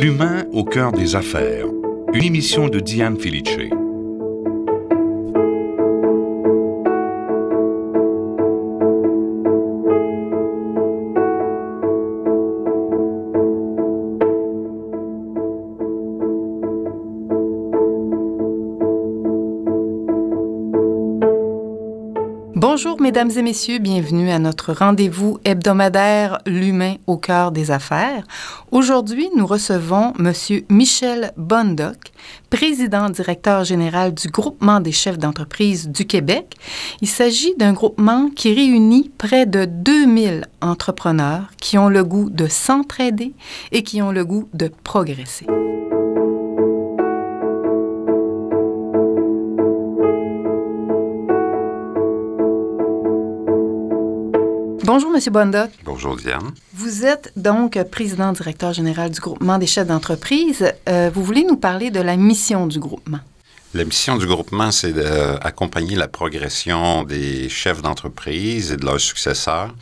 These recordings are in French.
L'humain au cœur des affaires. Une émission de Diane Felice. Bonjour, mesdames et messieurs, bienvenue à notre rendez-vous hebdomadaire L'humain au cœur des affaires. Aujourd'hui, nous recevons M. Michel Bondoc, président-directeur général du Groupement des chefs d'entreprise du Québec. Il s'agit d'un groupement qui réunit près de 2000 entrepreneurs qui ont le goût de s'entraider et qui ont le goût de progresser. Bonjour, M. Bondoc. Bonjour, Diane. Vous êtes donc président-directeur général du Groupement des chefs d'entreprise. Vous voulez nous parler de la mission du groupement? La mission du groupement, c'est d'accompagner la progression des chefs d'entreprise et de leurs successeurs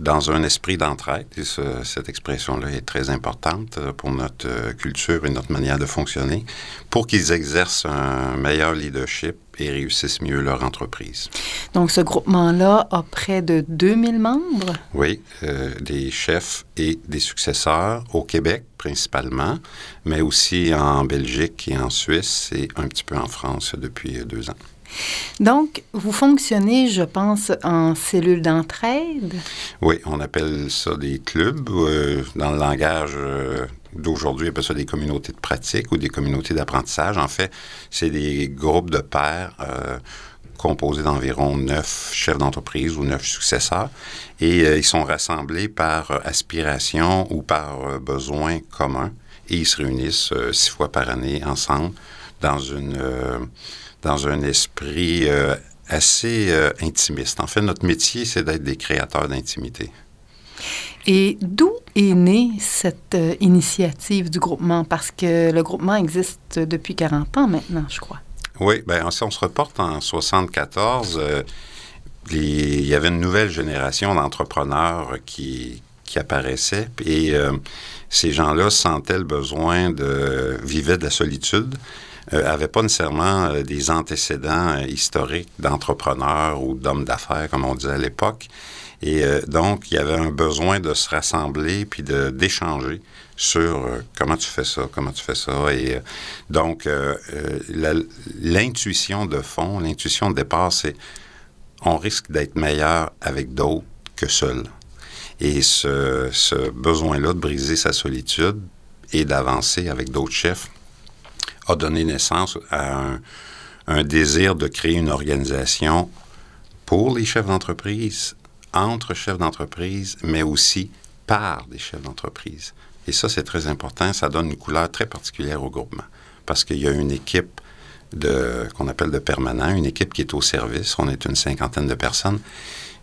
dans un esprit d'entraide. Et cette expression-là est très importante pour notre culture et notre manière de fonctionner, pour qu'ils exercent un meilleur leadership et réussissent mieux leur entreprise. Donc, ce groupement-là a près de 2000 membres? Oui, des chefs et des successeurs au Québec principalement, mais aussi en Belgique et en Suisse et un petit peu en France depuis 2 ans. Donc, vous fonctionnez, je pense, en cellule d'entraide? Oui, on appelle ça des clubs. Dans le langage d'aujourd'hui, on appelle ça des communautés de pratique ou des communautés d'apprentissage. En fait, c'est des groupes de pairs composés d'environ 9 chefs d'entreprise ou 9 successeurs. Et ils sont rassemblés par aspiration ou par besoin commun. Et ils se réunissent 6 fois par année ensemble dans un esprit assez intimiste. En fait, notre métier, c'est d'être des créateurs d'intimité. Et d'où est née cette initiative du groupement? Parce que le groupement existe depuis 40 ans maintenant, je crois. Oui, bien, si on se reporte en 1974, il y avait une nouvelle génération d'entrepreneurs qui apparaissait et ces gens-là sentaient le besoin vivaient de la solitude, n'avaient pas nécessairement des antécédents historiques d'entrepreneurs ou d'hommes d'affaires, comme on disait à l'époque. Et donc, il y avait un besoin de se rassembler puis d'échanger sur comment tu fais ça. Et donc, l'intuition de fond, l'intuition de départ, c'est on risque d'être meilleur avec d'autres que seul. Et ce besoin-là de briser sa solitude et d'avancer avec d'autres chefs a donné naissance à un désir de créer une organisation pour les chefs d'entreprise, entre chefs d'entreprise, mais aussi par des chefs d'entreprise. Et ça, c'est très important. Ça donne une couleur très particulière au groupement. Parce qu'il y a une équipe qu'on appelle de permanent, une équipe qui est au service. On est une 50aine de personnes.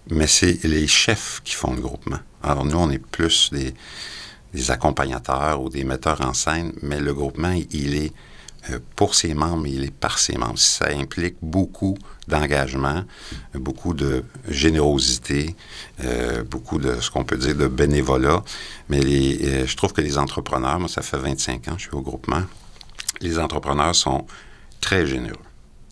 Mais c'est les chefs qui font le groupement. Alors nous, on est plus des accompagnateurs ou des metteurs en scène, mais le groupement, il est pour ses membres, il est par ses membres. Ça implique beaucoup d'engagement, beaucoup de générosité, beaucoup de ce qu'on peut dire de bénévolat. Mais je trouve que les entrepreneurs, moi, ça fait 25 ans que je suis au groupement, les entrepreneurs sont très généreux,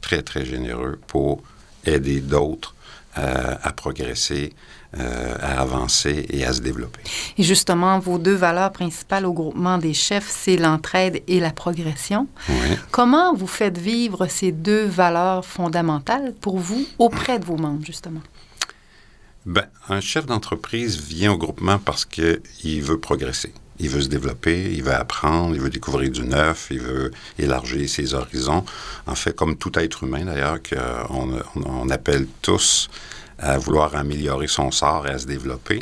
très, très généreux pour aider d'autres à progresser, à avancer et à se développer. Et justement, vos 2 valeurs principales au groupement des chefs, c'est l'entraide et la progression. Oui. Comment vous faites vivre ces 2 valeurs fondamentales pour vous auprès de vos membres, justement? Bien, un chef d'entreprise vient au groupement parce qu'il veut progresser. Il veut se développer, il veut apprendre, il veut découvrir du neuf, il veut élargir ses horizons. En fait, comme tout être humain, d'ailleurs, qu'on appelle tous à vouloir améliorer son sort et à se développer.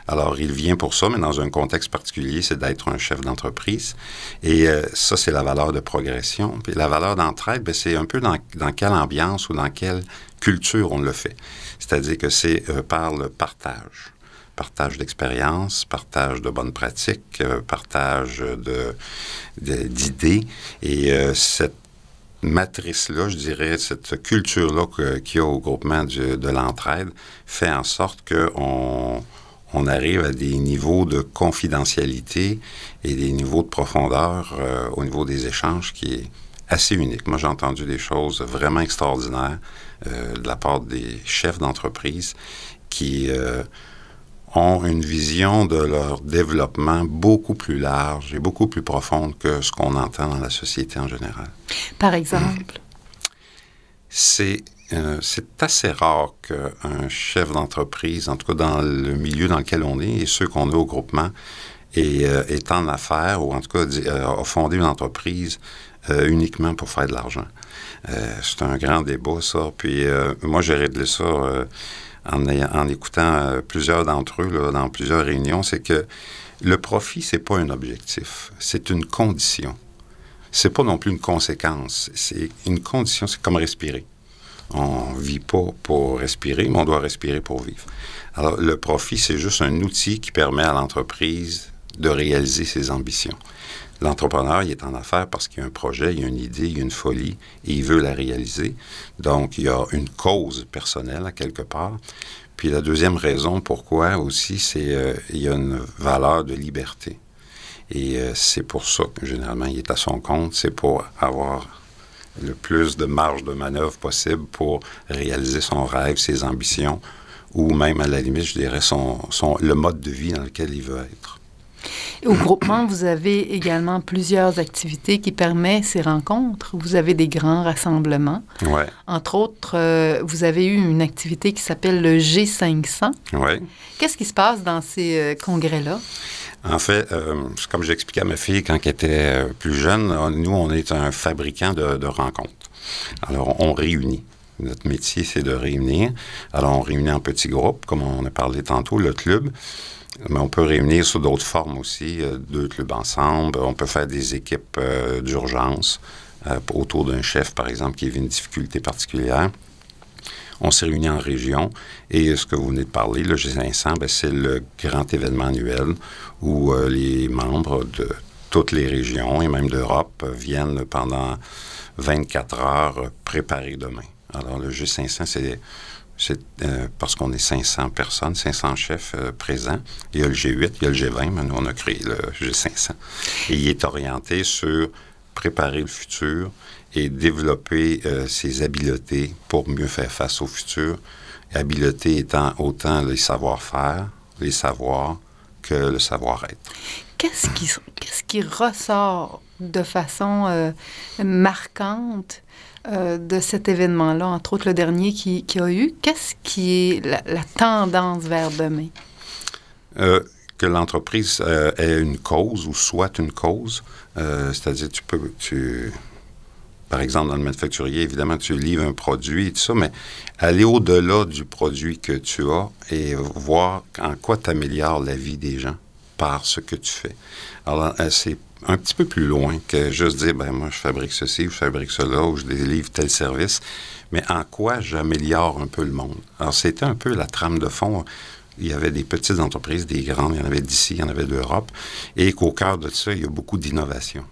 Alors, il vient pour ça, mais dans un contexte particulier, c'est d'être un chef d'entreprise. Et ça, c'est la valeur de progression. Puis la valeur d'entraide, bien, c'est un peu dans quelle ambiance ou dans quelle culture on le fait. C'est-à-dire que c'est par le partage. Partage d'expérience, partage de bonnes pratiques, partage d'idées. Et cette matrice-là, je dirais, cette culture-là qu'il y a au groupement de l'entraide fait en sorte qu'on on arrive à des niveaux de confidentialité et des niveaux de profondeur au niveau des échanges qui est assez unique. Moi, j'ai entendu des choses vraiment extraordinaires de la part des chefs d'entreprise qui ont une vision de leur développement beaucoup plus large et beaucoup plus profonde que ce qu'on entend dans la société en général. Par exemple? C'est assez rare qu'un chef d'entreprise, en tout cas dans le milieu dans lequel on est et ceux qu'on a au groupement, est en affaires ou en tout cas a fondé une entreprise uniquement pour faire de l'argent. C'est un grand débat, ça. Puis moi, j'ai réglé ça en écoutant plusieurs d'entre eux là, dans plusieurs réunions. C'est que le profit, c'est pas un objectif, c'est une condition. C'est pas non plus une conséquence, c'est une condition, c'est comme respirer. On ne vit pas pour respirer, mais on doit respirer pour vivre. Alors, le profit, c'est juste un outil qui permet à l'entreprise de réaliser ses ambitions. L'entrepreneur, il est en affaires parce qu'il y a un projet, il y a une idée, il y a une folie, et il veut la réaliser. Donc, il y a une cause personnelle à quelque part. Puis la deuxième raison pourquoi aussi, c'est il y a une valeur de liberté. Et c'est pour ça que, généralement, il est à son compte. C'est pour avoir le plus de marge de manœuvre possible pour réaliser son rêve, ses ambitions, ou même, à la limite, je dirais, le mode de vie dans lequel il veut être. Au groupement, vous avez également plusieurs activités qui permettent ces rencontres. Vous avez des grands rassemblements. Ouais. Entre autres, vous avez eu une activité qui s'appelle le G500. Oui. Qu'est-ce qui se passe dans ces congrès-là? En fait, comme j'expliquais à ma fille quand elle était plus jeune, nous, on est un fabricant de rencontres. Alors, on réunit. Notre métier, c'est de réunir. Alors, on réunit en petits groupes, comme on a parlé tantôt, le club. Mais on peut réunir sous d'autres formes aussi, 2 clubs ensemble. On peut faire des équipes d'urgence autour d'un chef, par exemple, qui vit une difficulté particulière. On s'est réunis en région et ce que vous venez de parler, le G500, bien, c'est le grand événement annuel où les membres de toutes les régions et même d'Europe viennent pendant 24 heures préparer demain. Alors, le G500, c'est parce qu'on est 500 personnes, 500 chefs présents. Il y a le G8, il y a le G20, mais nous, on a créé le G500. Et il est orienté sur préparer le futur et développer ses habiletés pour mieux faire face au futur. Habiletés étant autant les savoir-faire, les savoirs, que le savoir-être. Qu'est-ce qui ressort de façon marquante de cet événement-là, entre autres le dernier qui a eu? Qu'est-ce qui est la tendance vers demain? Que l'entreprise ait une cause ou soit une cause. C'est-à-dire, par exemple, dans le manufacturier, évidemment, tu livres un produit et tout ça, mais aller au-delà du produit que tu as et voir en quoi tu améliores la vie des gens par ce que tu fais. Alors, c'est un petit peu plus loin que juste dire, ben moi, je fabrique ceci, ou je fabrique cela, ou je délivre tel service, mais en quoi j'améliore un peu le monde. Alors, c'était un peu la trame de fond. Il y avait des petites entreprises, des grandes, il y en avait d'ici, il y en avait d'Europe, et qu'au cœur de ça, il y a beaucoup d'innovation.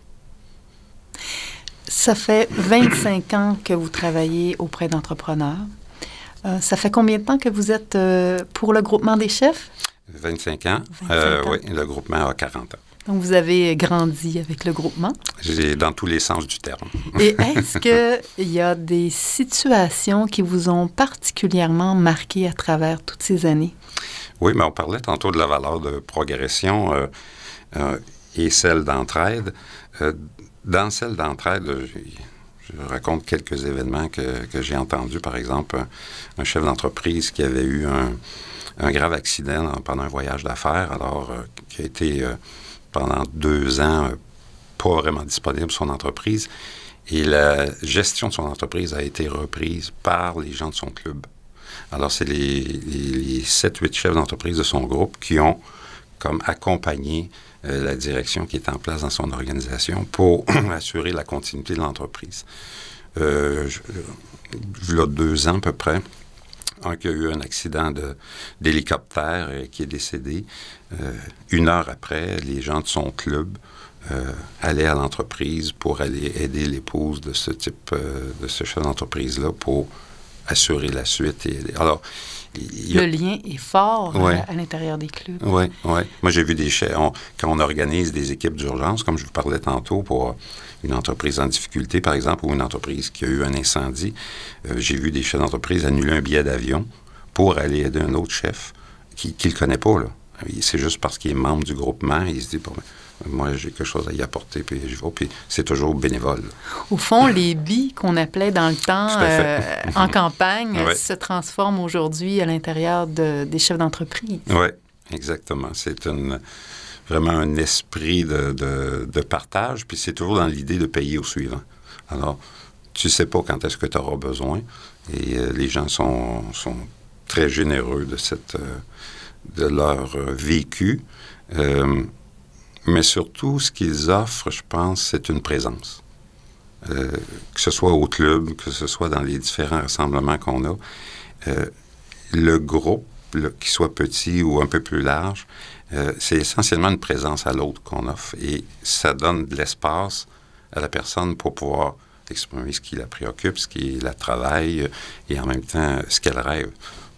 Ça fait 25 ans que vous travaillez auprès d'entrepreneurs. Ça fait combien de temps que vous êtes pour le groupement des chefs? 25 ans. 25 ans. Oui, le groupement a 40 ans. Donc, vous avez grandi avec le groupement? Dans tous les sens du terme. Et est-ce qu'il y a des situations qui vous ont particulièrement marqué à travers toutes ces années? Oui, mais on parlait tantôt de la valeur de progression et celle d'entraide. Dans celle d'entraide, je raconte quelques événements que j'ai entendus. Par exemple, un chef d'entreprise qui avait eu un grave accident pendant un voyage d'affaires, alors qui a été pendant 2 ans pas vraiment disponible son entreprise. Et la gestion de son entreprise a été reprise par les gens de son club. Alors, c'est les 7-8 chefs d'entreprise de son groupe qui ont comme accompagné la direction qui est en place dans son organisation pour assurer la continuité de l'entreprise. Il y a 2 ans à peu près, un qui a eu un accident d'hélicoptère et qui est décédé. 1 heure après, les gens de son club allaient à l'entreprise pour aller aider l'épouse de ce type, de ce chef d'entreprise-là pour assurer la suite. Alors, le lien est fort ouais. à l'intérieur des clubs. Oui, oui. Moi, j'ai vu des chefs, quand on organise des équipes d'urgence, comme je vous parlais tantôt, pour une entreprise en difficulté, par exemple, ou une entreprise qui a eu un incendie, j'ai vu des chefs d'entreprise annuler un billet d'avion pour aller aider un autre chef qui ne le connaît pas, là. C'est juste parce qu'il est membre du groupement, il se dit, bon, moi, j'ai quelque chose à y apporter, puis je vais, puis c'est toujours bénévole. Au fond, les billes qu'on appelait dans le temps en campagne ouais. se transforment aujourd'hui à l'intérieur des chefs d'entreprise. Oui, exactement. C'est vraiment un esprit de partage, puis c'est toujours dans l'idée de payer au suivant. Alors, tu ne sais pas quand est-ce que tu auras besoin, et les gens sont très généreux de leur vécu. Mais surtout, ce qu'ils offrent, je pense, c'est une présence. Que ce soit au club, que ce soit dans les différents rassemblements qu'on a. Le groupe, qu'il soit petit ou un peu plus large, c'est essentiellement une présence à l'autre qu'on offre. Et ça donne de l'espace à la personne pour pouvoir exprimer ce qui la préoccupe, ce qui la travaille, et en même temps, ce qu'elle rêve.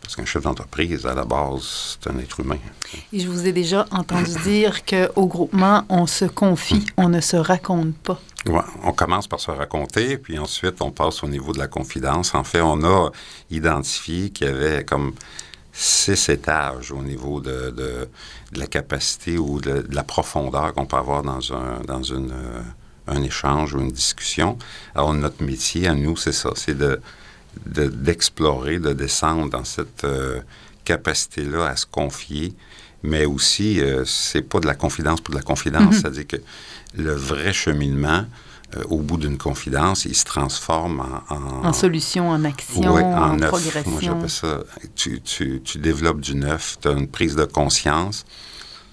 Parce qu'un chef d'entreprise, à la base, c'est un être humain. Et je vous ai déjà entendu dire qu'au groupement, on se confie, on ne se raconte pas. Ouais, on commence par se raconter, puis ensuite, on passe au niveau de la confidence. En fait, on a identifié qu'il y avait comme 6 étages au niveau de la capacité ou de la profondeur qu'on peut avoir dans un échange ou une discussion. Alors, notre métier, à nous, c'est ça, c'est d'explorer, de descendre dans cette capacité-là à se confier, mais aussi, c'est pas de la confidence pour de la confidence, c'est-à-dire que le vrai cheminement, au bout d'une confidence, il se transforme en solution, en action, ouais, en neuf. progression. Moi, j'appelle ça, tu développes du neuf, tu as une prise de conscience,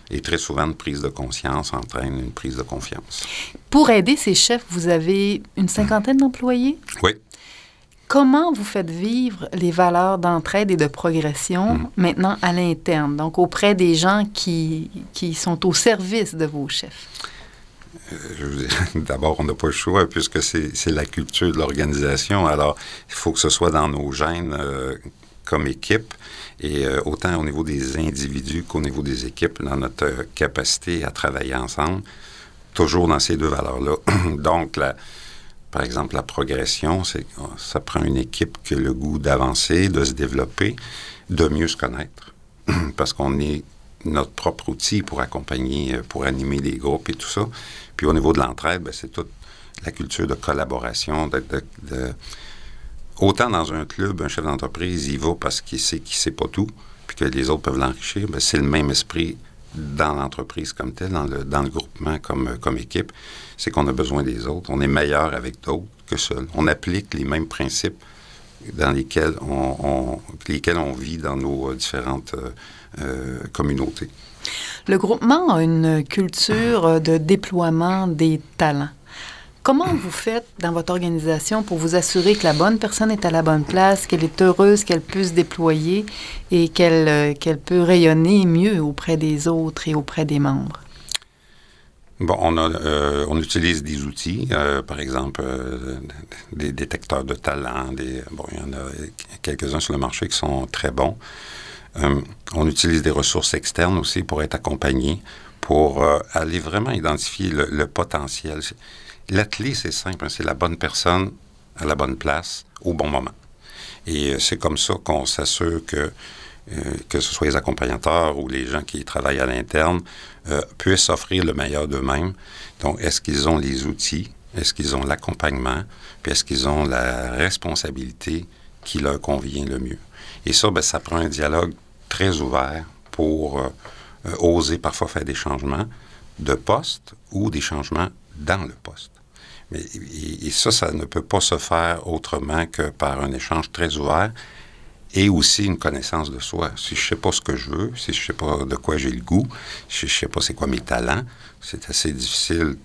et très souvent, une prise de conscience entraîne une prise de confiance. Pour aider ces chefs, vous avez une 50aine d'employés? Oui. Comment vous faites vivre les valeurs d'entraide et de progression maintenant à l'interne, donc auprès des gens qui sont au service de vos chefs? Je vous dis, d'abord, on n'a pas le choix puisque c'est la culture de l'organisation. Alors, il faut que ce soit dans nos gènes comme équipe et autant au niveau des individus qu'au niveau des équipes, dans notre capacité à travailler ensemble, toujours dans ces deux valeurs-là. Donc, par exemple, la progression, ça prend une équipe qui a le goût d'avancer, de se développer, de mieux se connaître, parce qu'on est notre propre outil pour accompagner, pour animer les groupes et tout ça. Puis au niveau de l'entraide, bien, c'est toute la culture de collaboration, autant dans un club, un chef d'entreprise, il va parce qu'il sait qu'il ne sait pas tout, puis que les autres peuvent l'enrichir, bien, c'est le même esprit dans l'entreprise comme telle, dans le groupement comme équipe, c'est qu'on a besoin des autres. On est meilleur avec d'autres que seul. On applique les mêmes principes dans lesquels on vit dans nos différentes communautés. Le groupement a une culture de déploiement des talents. Comment vous faites dans votre organisation pour vous assurer que la bonne personne est à la bonne place, qu'elle est heureuse, qu'elle peut se déployer et qu'elle peut rayonner mieux auprès des autres et auprès des membres? Bon, on utilise des outils, par exemple des détecteurs de talent. Il y en a quelques-uns sur le marché qui sont très bons. On utilise des ressources externes aussi pour être accompagné, pour aller vraiment identifier le potentiel. La clé, c'est simple, hein, c'est la bonne personne à la bonne place au bon moment. Et c'est comme ça qu'on s'assure que ce soit les accompagnateurs ou les gens qui travaillent à l'interne, puissent offrir le meilleur d'eux-mêmes. Donc, est-ce qu'ils ont les outils? Est-ce qu'ils ont l'accompagnement? Puis est-ce qu'ils ont la responsabilité qui leur convient le mieux? Et ça, bien, ça prend un dialogue très ouvert pour oser parfois faire des changements de poste ou des changements dans le poste. Mais, et ça ne peut pas se faire autrement que par un échange très ouvert et aussi une connaissance de soi. Si je ne sais pas ce que je veux, si je ne sais pas de quoi j'ai le goût, si je ne sais pas c'est quoi mes talents, c'est assez difficile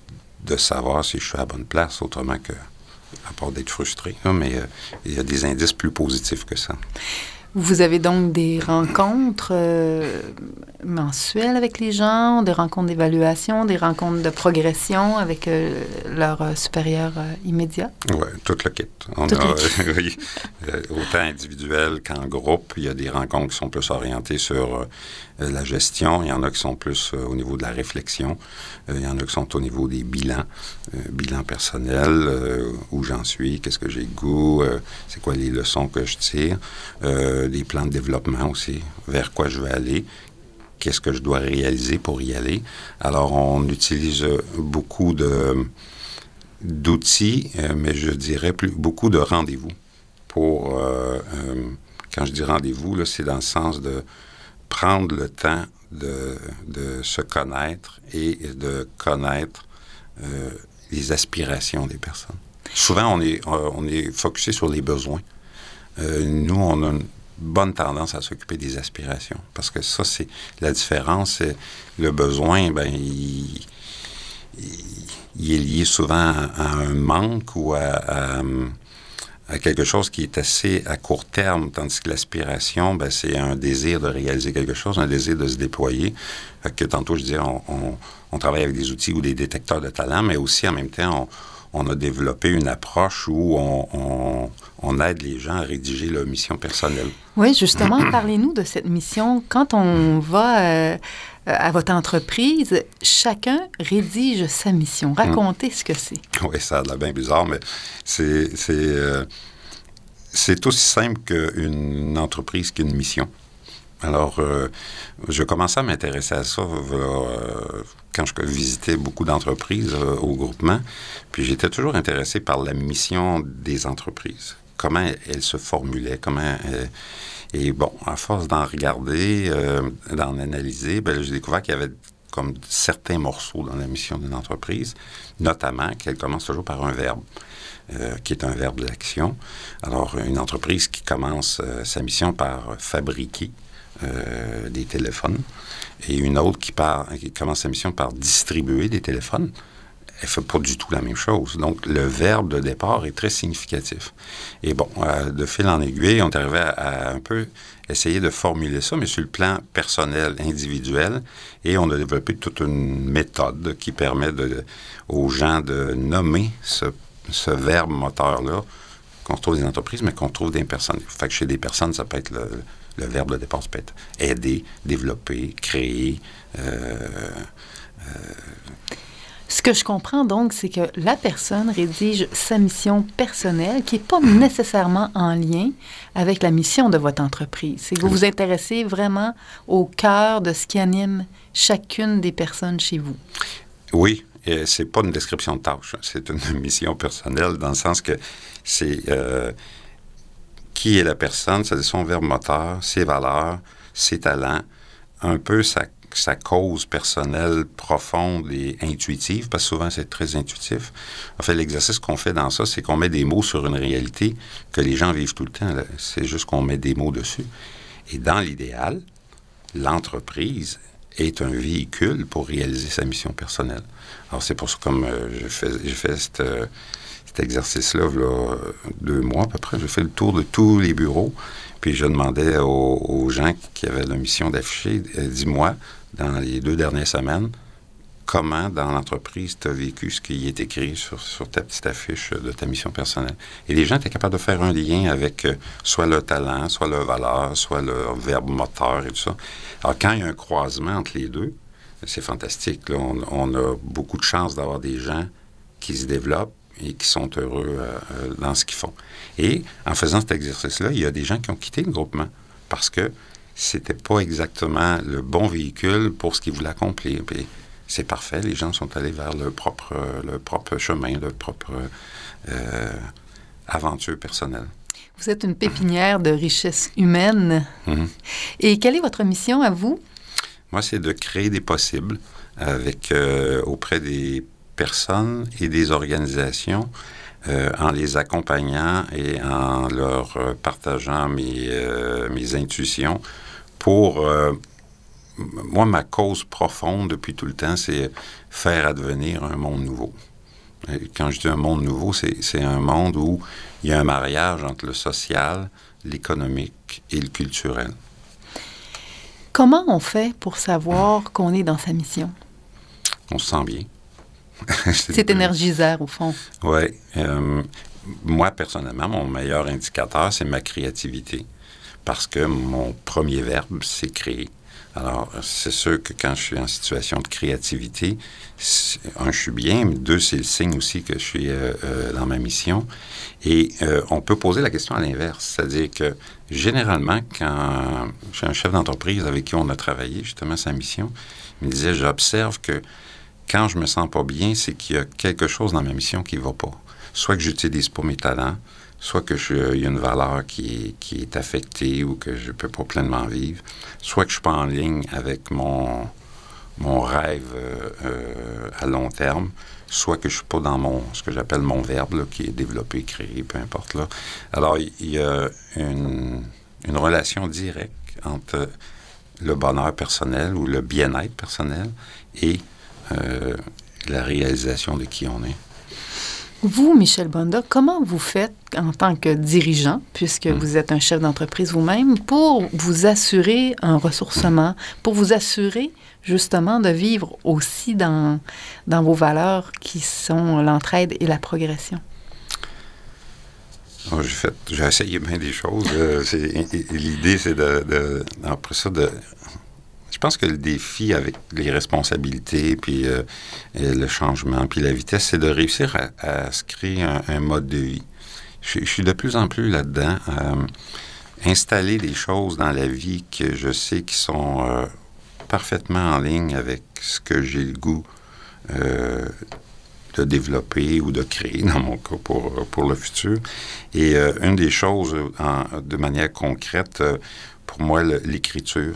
de savoir si je suis à la bonne place autrement que, à part d'être frustré. Là, mais il y a des indices plus positifs que ça. Vous avez donc des rencontres mensuelles avec les gens, des rencontres d'évaluation, des rencontres de progression avec leur supérieur immédiat? Oui, tout le kit. Oui, autant individuel qu'en groupe. Il y a des rencontres qui sont plus orientées sur la gestion. Il y en a qui sont plus au niveau de la réflexion. Il y en a qui sont au niveau des bilans, bilan personnel, où j'en suis, qu'est-ce que j'ai le goût, c'est quoi les leçons que je tire, des plans de développement aussi, vers quoi je vais aller, qu'est-ce que je dois réaliser pour y aller. Alors, on utilise beaucoup d'outils, mais je dirais beaucoup de rendez-vous. Quand je dis rendez-vous, là, c'est dans le sens de prendre le temps de se connaître et de connaître les aspirations des personnes. Souvent, on est focusé sur les besoins. Nous, on a une bonne tendance à s'occuper des aspirations, parce que ça, c'est la différence. C'est le besoin, ben, il est lié souvent à un manque ou à quelque chose qui est assez à court terme, tandis que l'aspiration, ben, c'est un désir de réaliser quelque chose, un désir de se déployer. Fait que tantôt, je disais, on travaille avec des outils ou des détecteurs de talent, mais aussi, en même temps, on a développé une approche où on aide les gens à rédiger leur mission personnelle. Oui, justement, parlez-nous de cette mission. Quand on va à votre entreprise, chacun rédige sa mission. Racontez ce que c'est. Oui, ça a l'air bien bizarre, mais c'est aussi simple qu'une entreprise qu'une mission. Alors, je commençais à m'intéresser à ça quand je visitais beaucoup d'entreprises au groupement, puis j'étais toujours intéressé par la mission des entreprises, comment elles se formulaient, et bon, à force d'en regarder, d'en analyser, ben, j'ai découvert qu'il y avait comme certains morceaux dans la mission d'une entreprise, notamment qu'elle commence toujours par un verbe. Qui est un verbe d'action. Alors, une entreprise qui commence sa mission par fabriquer des téléphones, et une autre qui commence sa mission par distribuer des téléphones, elle ne fait pas du tout la même chose. Donc, le verbe de départ est très significatif. Et bon, de fil en aiguille, on est arrivé à un peu essayer de formuler ça, mais sur le plan personnel, individuel, et on a développé toute une méthode qui permet aux gens de nommer ce verbe moteur-là qu'on trouve dans les entreprises, mais qu'on trouve dans les personnes. Fait que chez des personnes, ça peut être le verbe de départ, ça peut être aider, développer, créer. Ce que je comprends donc, c'est que la personne rédige sa mission personnelle qui n'est pas nécessairement en lien avec la mission de votre entreprise. C'est que vous vous intéressez vraiment au cœur de ce qui anime chacune des personnes chez vous. Oui. C'est pas une description de tâche, c'est une mission personnelle, dans le sens que c'est qui est la personne, c'est son verbe moteur, ses valeurs, ses talents, un peu sa cause personnelle profonde et intuitive, parce que souvent c'est très intuitif. En fait, l'exercice qu'on fait dans ça, c'est qu'on met des mots sur une réalité que les gens vivent tout le temps. Là. C'est juste qu'on met des mots dessus. Et dans l'idéal, l'entreprise est un véhicule pour réaliser sa mission personnelle. Alors, c'est pour ça, comme j'ai fait cet exercice-là, là, 2 mois à peu près, j'ai fait le tour de tous les bureaux, puis je demandais aux gens qui avaient la mission d'afficher, dis-moi, dans les 2 dernières semaines, comment dans l'entreprise tu as vécu ce qui est écrit sur ta petite affiche de ta mission personnelle. Et les gens étaient capables de faire un lien avec soit leur talent, soit leur valeur, soit leur verbe moteur et tout ça. Alors, quand il y a un croisement entre les deux, c'est fantastique. Là. On a beaucoup de chance d'avoir des gens qui se développent et qui sont heureux dans ce qu'ils font. Et en faisant cet exercice-là, il y a des gens qui ont quitté le groupement parce que c'était pas exactement le bon véhicule pour ce qu'ils voulaient accomplir. Puis c'est parfait, les gens sont allés vers leur propre chemin, leur propre aventure personnelle. Vous êtes une pépinière de richesse humaine. Mm-hmm. Et quelle est votre mission à vous? Moi, c'est de créer des possibles auprès des personnes et des organisations en les accompagnant et en leur partageant mes intuitions pour... moi, ma cause profonde depuis tout le temps, c'est faire advenir un monde nouveau. Et quand je dis un monde nouveau, c'est un monde où il y a un mariage entre le social, l'économique et le culturel. Comment on fait pour savoir qu'on est dans sa mission? On se sent bien. C'est énergisant, au fond. Oui. Moi, personnellement, mon meilleur indicateur, c'est ma créativité. Parce que mon premier verbe, c'est créer. Alors, c'est sûr que quand je suis en situation de créativité, un, je suis bien, mais deux, c'est le signe aussi que je suis dans ma mission. Et on peut poser la question à l'inverse, c'est-à-dire que généralement, quand j'ai un chef d'entreprise avec qui on a travaillé justement sa mission, il me disait, j'observe que quand je me sens pas bien, c'est qu'il y a quelque chose dans ma mission qui va pas. Soit que j'utilise pas mes talents, soit que il y a une valeur qui est affectée ou que je ne peux pas pleinement vivre, soit que je ne suis pas en ligne avec mon rêve à long terme, soit que je ne suis pas dans ce que j'appelle mon verbe, là, qui est développé, créé, peu importe. Là. Alors, il y a une relation directe entre le bonheur personnel ou le bien-être personnel et la réalisation de qui on est. Vous, Michel Bondoc, comment vous faites en tant que dirigeant, puisque vous êtes un chef d'entreprise vous-même, pour vous assurer un ressourcement, pour vous assurer justement de vivre aussi dans vos valeurs qui sont l'entraide et la progression? J'ai essayé bien des choses. L'idée, c'est après ça, je pense que le défi avec les responsabilités, puis le changement, puis la vitesse, c'est de réussir à se créer un mode de vie. Je suis de plus en plus là-dedans. Installer des choses dans la vie que je sais qui sont parfaitement en ligne avec ce que j'ai le goût de développer ou de créer, dans mon cas, pour le futur. Et une des choses, de manière concrète, pour moi, l'écriture.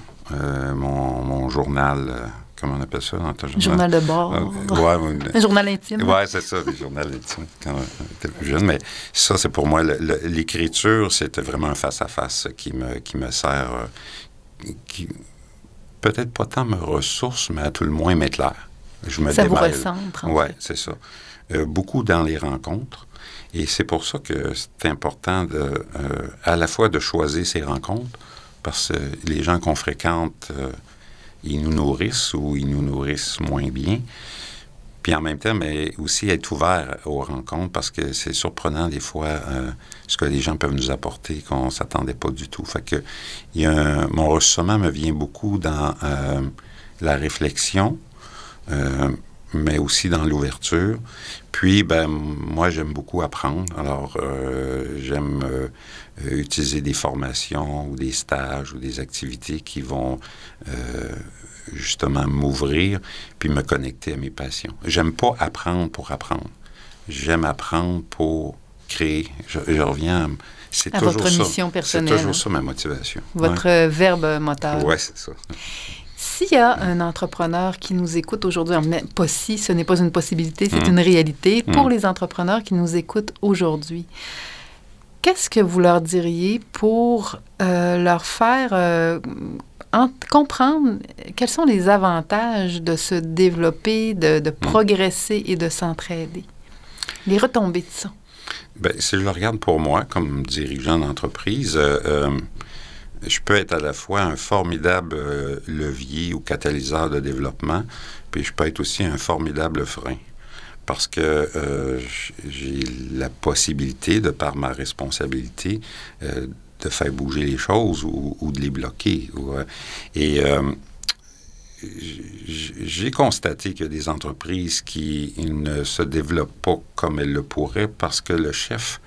Mon journal, comment on appelle ça dans ton journal? Journal de bord. Un journal intime. Oui, c'est ça, le journal intime, quand on était plus jeune. Mais ça, c'est pour moi, l'écriture, c'était vraiment un face-à-face qui me sert, qui peut-être pas tant me ressource, mais à tout le moins m'éclaire. Ça vous recentre, Oui, c'est ça. Beaucoup dans les rencontres. Et c'est pour ça que c'est important à la fois de choisir ses rencontres, parce que les gens qu'on fréquente, ils nous nourrissent ou ils nous nourrissent moins bien. Puis en même temps, mais aussi être ouvert aux rencontres, parce que c'est surprenant des fois ce que les gens peuvent nous apporter qu'on ne s'attendait pas du tout. Fait que mon ressourcement me vient beaucoup dans la réflexion, mais aussi dans l'ouverture. Puis, moi, j'aime beaucoup apprendre. Alors, j'aime utiliser des formations ou des stages ou des activités qui vont justement m'ouvrir puis me connecter à mes passions. J'aime pas apprendre pour apprendre. J'aime apprendre pour créer. Je reviens c'est à toujours votre ça. mission personnelle. C'est toujours ça, ma motivation. Votre verbe moteur. Oui, c'est ça. S'il y a un entrepreneur qui nous écoute aujourd'hui, pas si, ce n'est pas une possibilité, c'est une réalité, pour les entrepreneurs qui nous écoutent aujourd'hui, qu'est-ce que vous leur diriez pour leur faire comprendre quels sont les avantages de se développer, de progresser et de s'entraider? Les retombées de ça. Bien, si je le regarde pour moi, comme dirigeant d'entreprise, je peux être à la fois un formidable levier ou catalyseur de développement, puis je peux être aussi un formidable frein. Parce que j'ai la possibilité, de par ma responsabilité, de faire bouger les choses ou de les bloquer. J'ai constaté qu'il y a des entreprises qui ne se développent pas comme elles le pourraient parce que le chef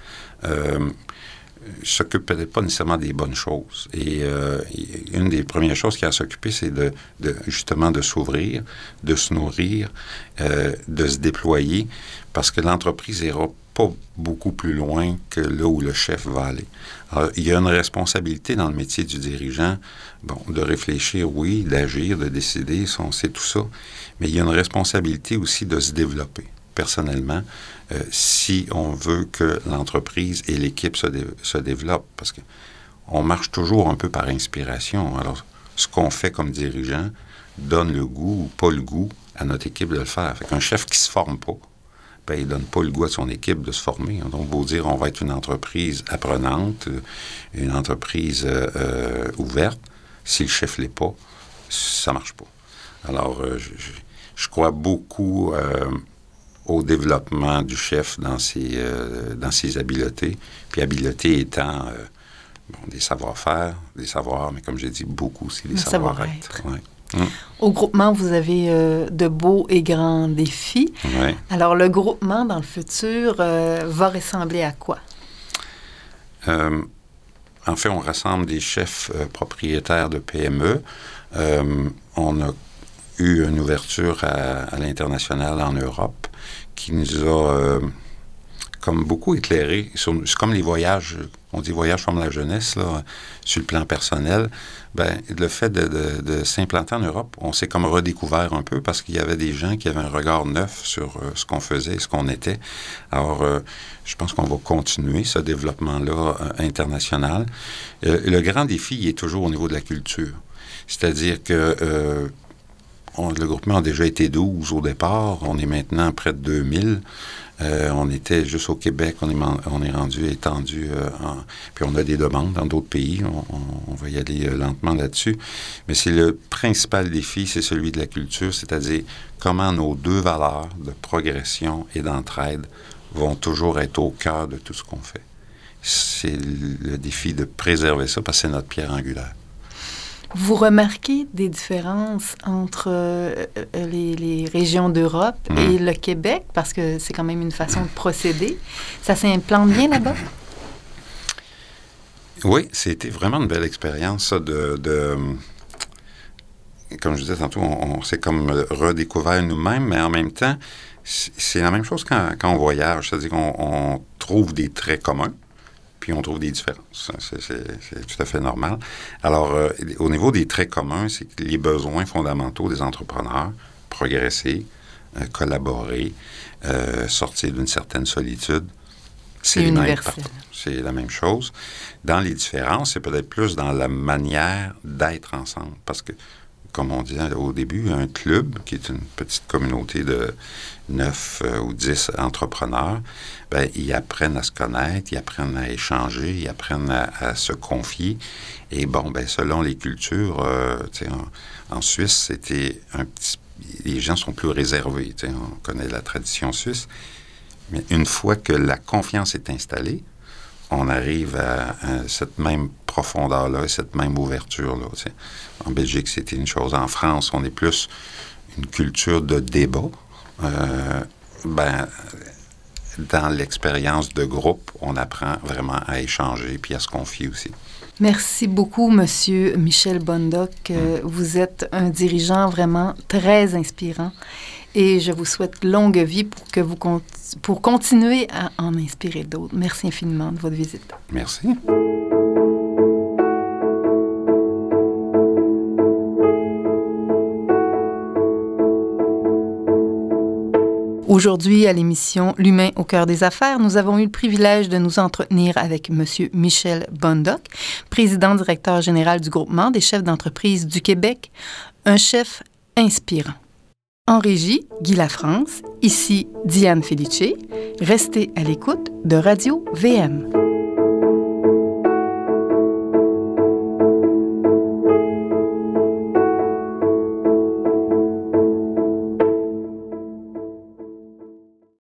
s'occupe peut-être pas nécessairement des bonnes choses. Et une des premières choses qu'il a à s'occuper, c'est justement de s'ouvrir, de se nourrir, de se déployer, parce que l'entreprise n'ira pas beaucoup plus loin que là où le chef va aller. Alors, il y a une responsabilité dans le métier du dirigeant, de réfléchir, oui, d'agir, de décider, c'est tout ça, mais il y a une responsabilité aussi de se développer personnellement, si on veut que l'entreprise et l'équipe se développent, parce qu'on marche toujours un peu par inspiration. Alors, ce qu'on fait comme dirigeant donne le goût ou pas le goût à notre équipe de le faire. Fait qu'un chef qui se forme pas, ben, il ne donne pas le goût à son équipe de se former. Donc, il faut dire on va être une entreprise apprenante, une entreprise ouverte. Si le chef ne l'est pas, ça ne marche pas. Alors, je crois beaucoup au développement du chef dans ses habiletés. Puis habileté étant des savoir-faire, des savoirs, mais comme j'ai dit, beaucoup aussi des savoir-être. Ouais. Au groupement, vous avez de beaux et grands défis. Ouais. Alors, le groupement, dans le futur, va ressembler à quoi? En fait, on rassemble des chefs propriétaires de PME. On a eu une ouverture à l'international en Europe qui nous a comme beaucoup éclairé. C'est comme les voyages, on dit voyage comme la jeunesse, là, sur le plan personnel. Ben, le fait de s'implanter en Europe, on s'est comme redécouvert un peu parce qu'il y avait des gens qui avaient un regard neuf sur ce qu'on faisait, ce qu'on était. Alors, je pense qu'on va continuer ce développement-là international. Le grand défi, il est toujours au niveau de la culture. C'est-à-dire que le groupement a déjà été 12 au départ. On est maintenant près de 2000. On était juste au Québec. On est rendu étendu. Puis on a des demandes dans d'autres pays. On va y aller lentement là-dessus. Mais c'est le principal défi, c'est celui de la culture, c'est-à-dire comment nos deux valeurs de progression et d'entraide vont toujours être au cœur de tout ce qu'on fait. C'est le défi de préserver ça parce que c'est notre pierre angulaire. Vous remarquez des différences entre les régions d'Europe et le Québec, parce que c'est quand même une façon de procéder. Ça s'implante bien là-bas? Oui, c'était vraiment une belle expérience, ça, comme je disais tantôt, on s'est comme redécouvert nous-mêmes, mais en même temps, c'est la même chose quand on voyage. C'est-à-dire qu'on trouve des traits communs, puis on trouve des différences. C'est tout à fait normal. Alors, au niveau des traits communs, c'est que les besoins fondamentaux des entrepreneurs, progresser, collaborer, sortir d'une certaine solitude, c'est les mêmes partout. C'est la même chose. Dans les différences, c'est peut-être plus dans la manière d'être ensemble. Parce que, comme on disait au début, un club, qui est une petite communauté de 9 ou 10 entrepreneurs, bien, ils apprennent à se connaître, ils apprennent à échanger, ils apprennent à se confier. Et bon, bien, selon les cultures, en Suisse, c'était les gens sont plus réservés. On connaît la tradition suisse. Mais une fois que la confiance est installée, on arrive à cette même profondeur-là, cette même ouverture-là. T'sais. En Belgique, c'était une chose. En France, on est plus une culture de débat. Dans l'expérience de groupe, on apprend vraiment à échanger puis à se confier aussi. Merci beaucoup, Monsieur Michel Bondoc. Vous êtes un dirigeant vraiment très inspirant et je vous souhaite longue vie pour continuer à en inspirer d'autres. Merci infiniment de votre visite. Merci. Aujourd'hui, à l'émission L'humain au cœur des affaires, nous avons eu le privilège de nous entretenir avec M. Michel Bondoc, président-directeur général du groupement des chefs d'entreprise du Québec, un chef inspirant. En régie, Guy Lafrance, ici Diane Felice. Restez à l'écoute de Radio VM.